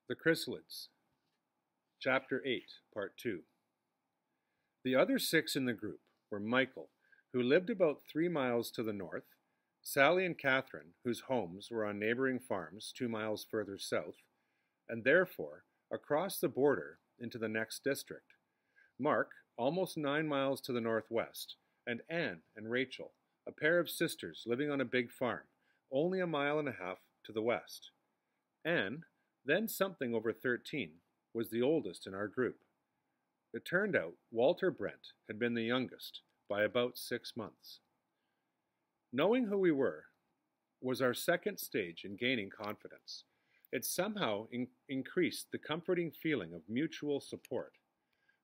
The Chrysalids, Chapter 8, Part 2. The other six in the group were Michael, who lived about 3 miles to the north, Sally and Catherine, whose homes were on neighboring farms 2 miles further south, and therefore across the border into the next district, Mark, almost 9 miles to the northwest, and Anne and Rachel, a pair of sisters living on a big farm, only 1.5 miles to the west. Anne, then something over 13, was the oldest in our group. It turned out Walter Brent had been the youngest by about 6 months. Knowing who we were was our second stage in gaining confidence. It somehow increased the comforting feeling of mutual support.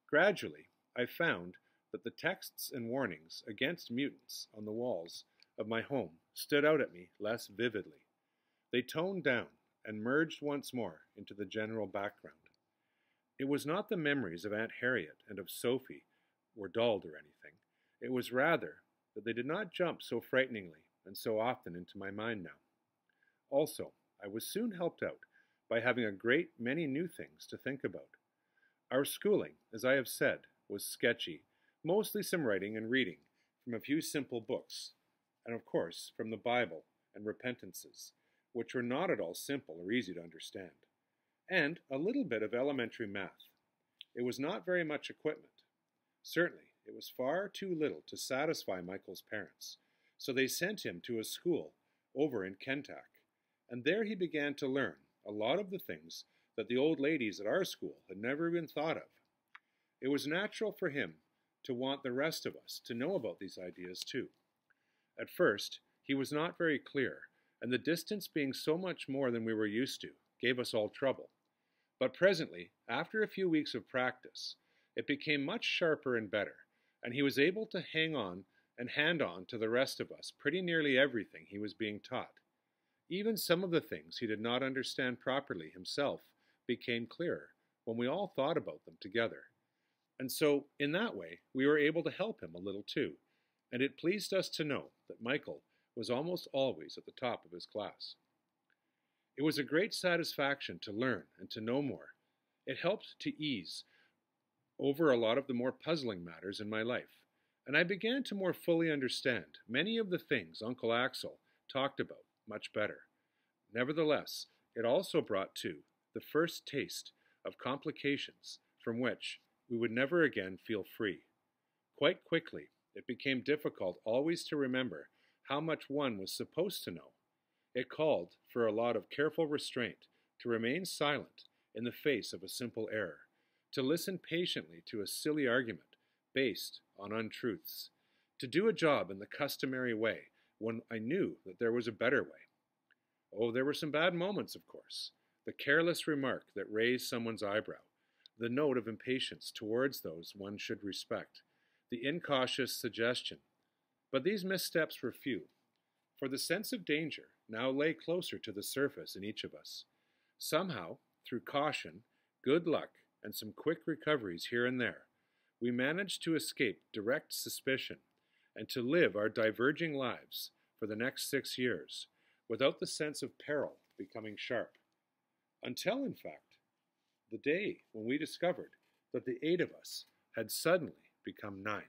Gradually, I found that the texts and warnings against mutants on the walls of my home stood out at me less vividly. They toned down and merged once more into the general background. It was not the memories of Aunt Harriet and of Sophie were dulled or anything. It was rather that they did not jump so frighteningly and so often into my mind now. Also, I was soon helped out by having a great many new things to think about. Our schooling, as I have said, was sketchy, mostly some writing and reading from a few simple books, and of course from the Bible and repentances, which were not at all simple or easy to understand, and a little bit of elementary math. It was not very much equipment. Certainly, it was far too little to satisfy Michael's parents, so they sent him to a school over in Kentuck, and there he began to learn a lot of the things that the old ladies at our school had never even thought of. It was natural for him to want the rest of us to know about these ideas too. At first, he was not very clear, and the distance being so much more than we were used to gave us all trouble. But presently, after a few weeks of practice, it became much sharper and better, and he was able to hang on and hand on to the rest of us pretty nearly everything he was being taught. Even some of the things he did not understand properly himself became clearer when we all thought about them together. And so, in that way, we were able to help him a little too, and it pleased us to know that Michael was almost always at the top of his class. It was a great satisfaction to learn and to know more. It helped to ease over a lot of the more puzzling matters in my life, and I began to more fully understand many of the things Uncle Axel talked about much better. Nevertheless, it also brought, too, the first taste of complications from which we would never again feel free. Quite quickly, it became difficult always to remember how much one was supposed to know. It called for a lot of careful restraint to remain silent in the face of a simple error, to listen patiently to a silly argument based on untruths, to do a job in the customary way when I knew that there was a better way. Oh, there were some bad moments, of course. The careless remark that raised someone's eyebrow, the note of impatience towards those one should respect, the incautious suggestion. But these missteps were few, for the sense of danger now lay closer to the surface in each of us. Somehow, through caution, good luck, and some quick recoveries here and there, we managed to escape direct suspicion and to live our diverging lives for the next 6 years without the sense of peril becoming sharp. Until, in fact, the day when we discovered that the 8 of us had suddenly become 9.